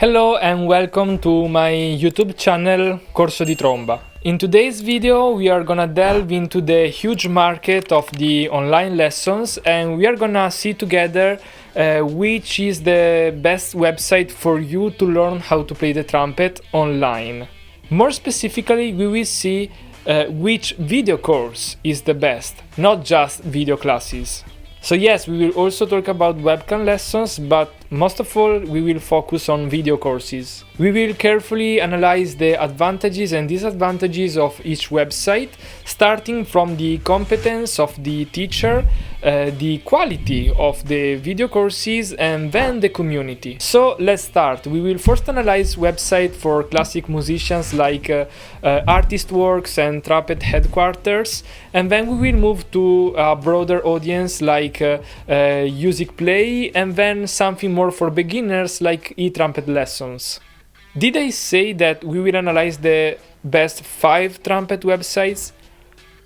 Hello and welcome to my YouTube channel Corso di Tromba. In today's video we are gonna delve into the huge market of the online lessons and we are gonna see together which is the best website for you to learn how to play the trumpet online. More specifically, we will see which video course is the best, not just video classes. So yes, we will also talk about webcam lessons, but most of all we will focus on video courses. We will carefully analyze the advantages and disadvantages of each website, starting from the competence of the teacher, the quality of the video courses, and then the community. So let's start. We will first analyze websites for classic musicians like Artistworks and Trumpet Headquarters, and then we will move to a broader audience like Music Play, and then something more for beginners like Trumpet Lessons. Did I say that we will analyze the best 5 trumpet websites?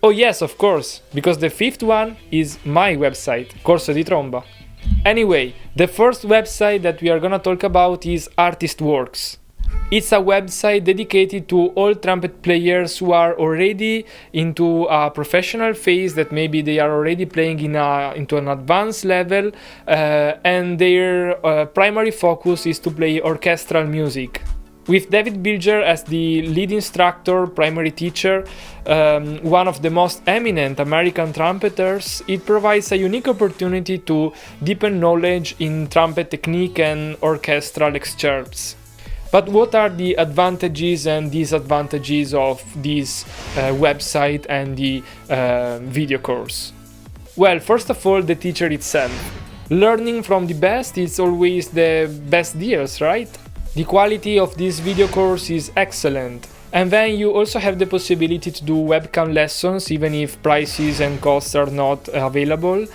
Oh yes, of course, because the 5th one is my website, Corso di Tromba. Anyway, the first website that we are gonna talk about is Artistworks. It's a website dedicated to all trumpet players who are already into a professional phase, that maybe they are already playing into an advanced level, and their primary focus is to play orchestral music. With David Bilger as the lead instructor, primary teacher, one of the most eminent American trumpeters, it provides a unique opportunity to deepen knowledge in trumpet technique and orchestral excerpts. But what are the advantages and disadvantages of this website and the video course? Well, first of all, the teacher itself. Learning from the best is always the best deals, right? The quality of this video course is excellent. And then you also have the possibility to do webcam lessons even if prices and costs are not available.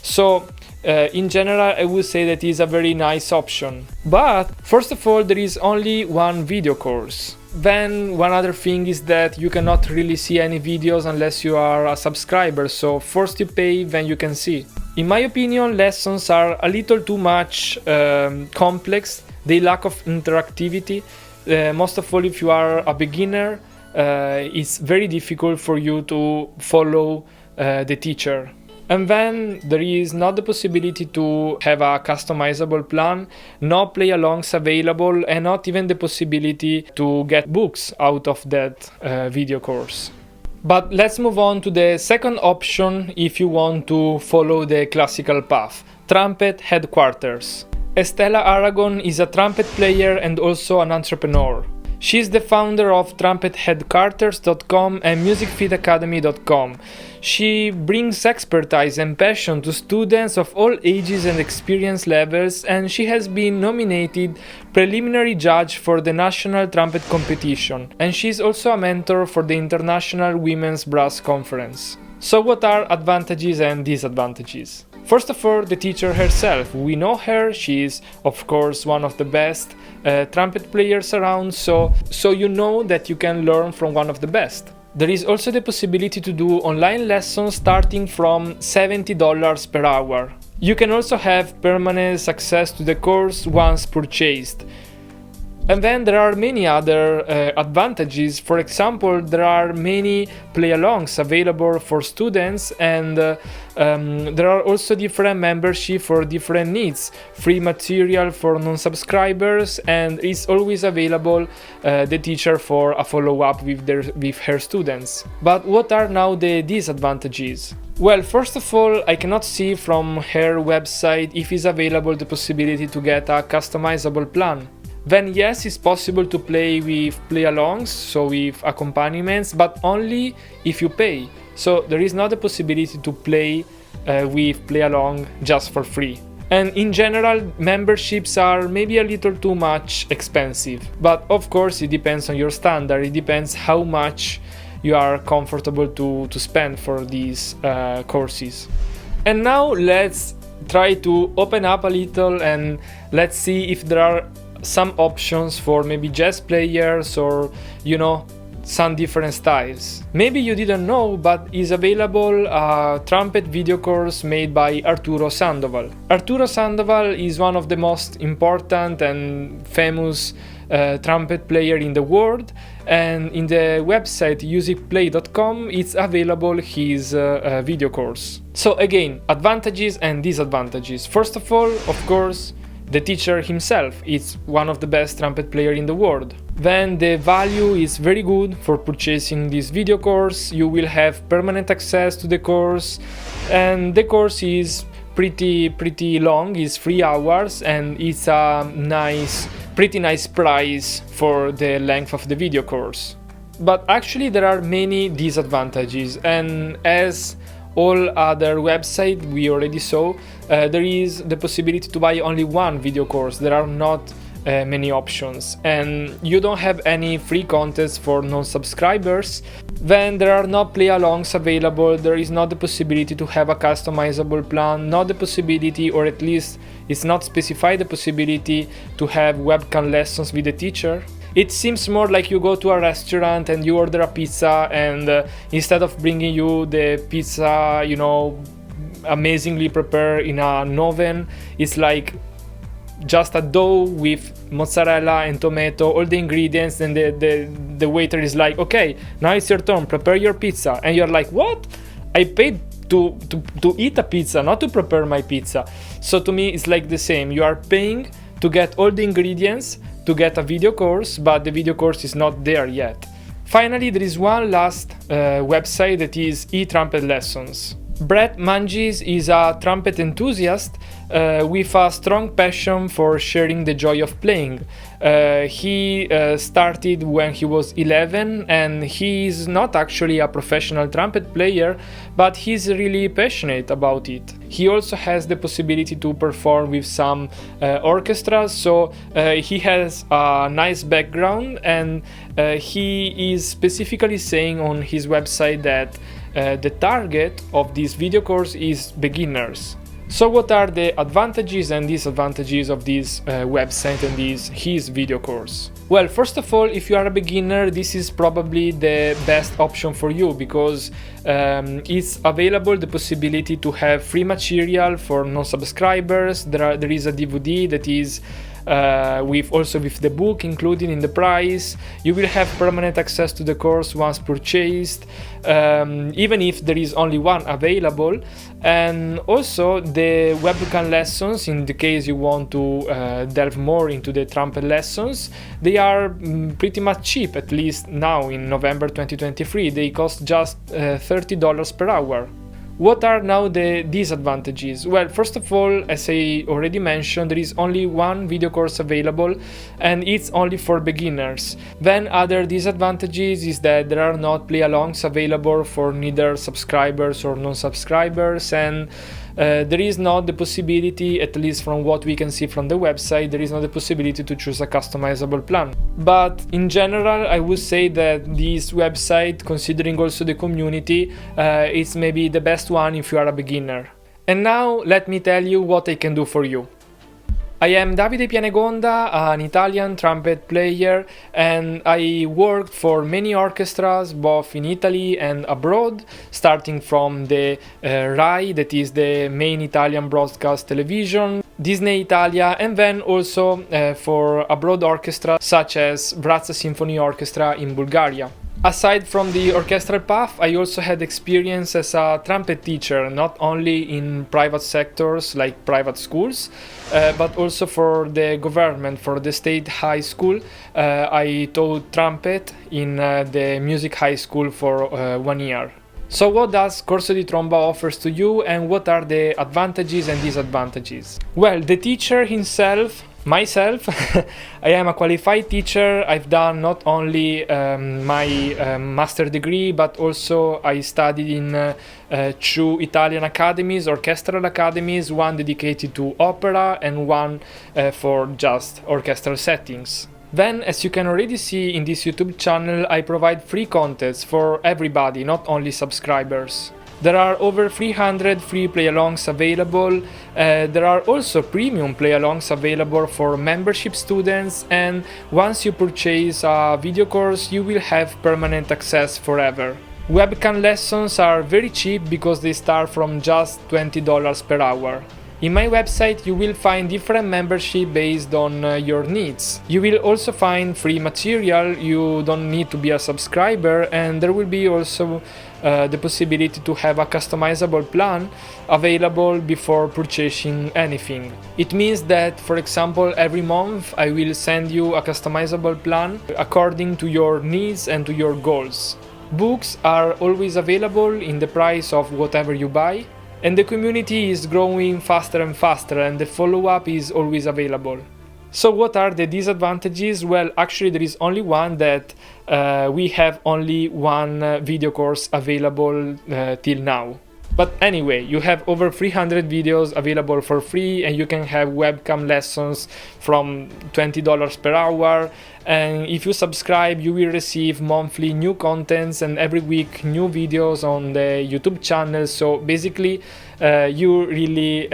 So in general, I would say that is a very nice option. But first of all, there is only one video course. Then one other thing is that you cannot really see any videos unless you are a subscriber, so first you pay, then you can see. In my opinion, lessons are a little too much complex. They lack of interactivity. Most of all, if you are a beginner, it's very difficult for you to follow the teacher. And then there is not the possibility to have a customizable plan, no play-alongs available, and not even the possibility to get books out of that video course. But let's move on to the second option if you want to follow the classical path, Trumpet Headquarters. Estela Aragon is a trumpet player and also an entrepreneur. She is the founder of TrumpetHeadquarters.com and MusicFeedAcademy.com. She brings expertise and passion to students of all ages and experience levels, and she has been nominated preliminary judge for the National Trumpet Competition, and she is also a mentor for the International Women's Brass Conference. So what are advantages and disadvantages? First of all, the teacher herself. We know her, she is of course one of the best trumpet players around, so you know that you can learn from one of the best. There is also the possibility to do online lessons starting from $70 per hour. You can also have permanent access to the course once purchased. And then there are many other advantages. For example, there are many play-alongs available for students, and there are also different membership for different needs. Free material for non-subscribers, and it's always available the teacher for a follow-up with her students. But what are now the disadvantages? Well, first of all, I cannot see from her website if is available the possibility to get a customizable plan. Then yes, it's possible to play with play-alongs, so with accompaniments, but only if you pay. So there is not a possibility to play with play-along just for free. And in general, memberships are maybe a little too much expensive. But of course, it depends on your standard. It depends how much you are comfortable to spend for these courses. And now let's try to open up a little and let's see if there are some options for maybe jazz players or, some different styles. Maybe you didn't know, but is available a trumpet video course made by Arturo Sandoval. Arturo Sandoval is one of the most important and famous trumpet player in the world, and in the website musicplay.com it's available his video course. So again, advantages and disadvantages. First of all, of course, the teacher himself is one of the best trumpet player in the world. Then the value is very good for purchasing this video course. You will have permanent access to the course, and the course is pretty long. It's 3 hours, and it's a pretty nice price for the length of the video course. But actually there are many disadvantages, and as all other websites we already saw, there is the possibility to buy only one video course. There are not many options, and you don't have any free contests for non-subscribers. Then there are no play-alongs available. There is not the possibility to have a customizable plan, not the possibility, or at least it's not specified the possibility to have webcam lessons with the teacher. It seems more like you go to a restaurant and you order a pizza, and instead of bringing you the pizza, you know, amazingly prepared in an oven, it's like just a dough with mozzarella and tomato, all the ingredients, and the waiter is like, okay, now it's your turn, prepare your pizza. And you're like, what? I paid to eat a pizza, not to prepare my pizza. So to me, it's like the same. You are paying to get all the ingredients, to get a video course, but the video course is not there yet. Finally, there is one last website, that is Trumpet Lessons. Brett Mangis is a trumpet enthusiast with a strong passion for sharing the joy of playing. He started when he was 11, and he is not actually a professional trumpet player, but he's really passionate about it. He also has the possibility to perform with some orchestras, so he has a nice background, and he is specifically saying on his website that the target of this video course is beginners. So what are the advantages and disadvantages of this website and his video course? Well, first of all, if you are a beginner, this is probably the best option for you, because it's available the possibility to have free material for non-subscribers. There is a DVD that is with the book included in the price. You will have permanent access to the course once purchased, even if there is only one available. And also the webcam lessons, in the case you want to delve more into the trumpet lessons, they are pretty much cheap, at least now in November 2023. They cost just $30 per hour. What are now the disadvantages? Well, first of all, as I already mentioned, there is only one video course available, and it's only for beginners. Then other disadvantages is that there are not play-alongs available for neither subscribers or non-subscribers, and there is not the possibility, at least from what we can see from the website, there is not the possibility to choose a customizable plan. But in general, I would say that this website, considering also the community, is maybe the best one if you are a beginner. And now let me tell you what I can do for you. I am Davide Pianegonda, an Italian trumpet player, and I worked for many orchestras both in Italy and abroad, starting from the RAI, that is the main Italian broadcast television, Disney Italia, and then also for abroad orchestras such as Vratsa Symphony Orchestra in Bulgaria. Aside from the orchestral path, I also had experience as a trumpet teacher, not only in private sectors like private schools, but also for the government, for the state high school. I taught trumpet in the music high school for 1 year. So what does Corso di Tromba offers to you, and what are the advantages and disadvantages? Well, the teacher himself, myself, I am a qualified teacher. I've done not only my master degree, but also I studied in 2 Italian academies, orchestral academies, one dedicated to opera and one for just orchestral settings. Then, as you can already see in this YouTube channel, I provide free contests for everybody, not only subscribers. There are over 300 free play-alongs available. There are also premium play-alongs available for membership students, and once you purchase a video course, you will have permanent access forever. Webcam lessons are very cheap because they start from just $20 per hour. In my website you will find different membership based on your needs. You will also find free material, you don't need to be a subscriber, and there will be also the possibility to have a customizable plan available before purchasing anything. It means that, for example, every month I will send you a customizable plan according to your needs and to your goals. Books are always available in the price of whatever you buy. And the community is growing faster and faster, and the follow-up is always available. So what are the disadvantages? Well, actually there is only one, that we have only one video course available till now. But anyway, you have over 300 videos available for free, and you can have webcam lessons from $20 per hour. And if you subscribe, you will receive monthly new contents, and every week new videos on the YouTube channel. So basically, you really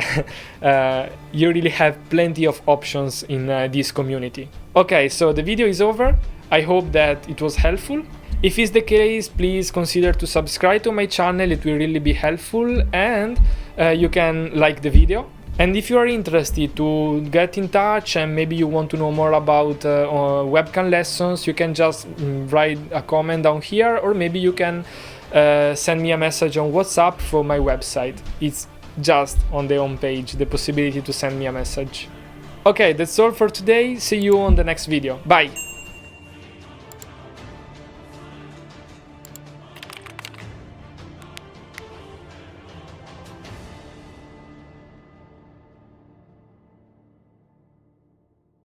have plenty of options in this community. Okay, so the video is over. I hope that it was helpful. If it's the case, please consider to subscribe to my channel, it will really be helpful, and you can like the video. And if you are interested to get in touch and maybe you want to know more about webcam lessons, you can just write a comment down here, or maybe you can send me a message on WhatsApp from my website. It's just on the home page, the possibility to send me a message. Okay, that's all for today. See you on the next video. Bye!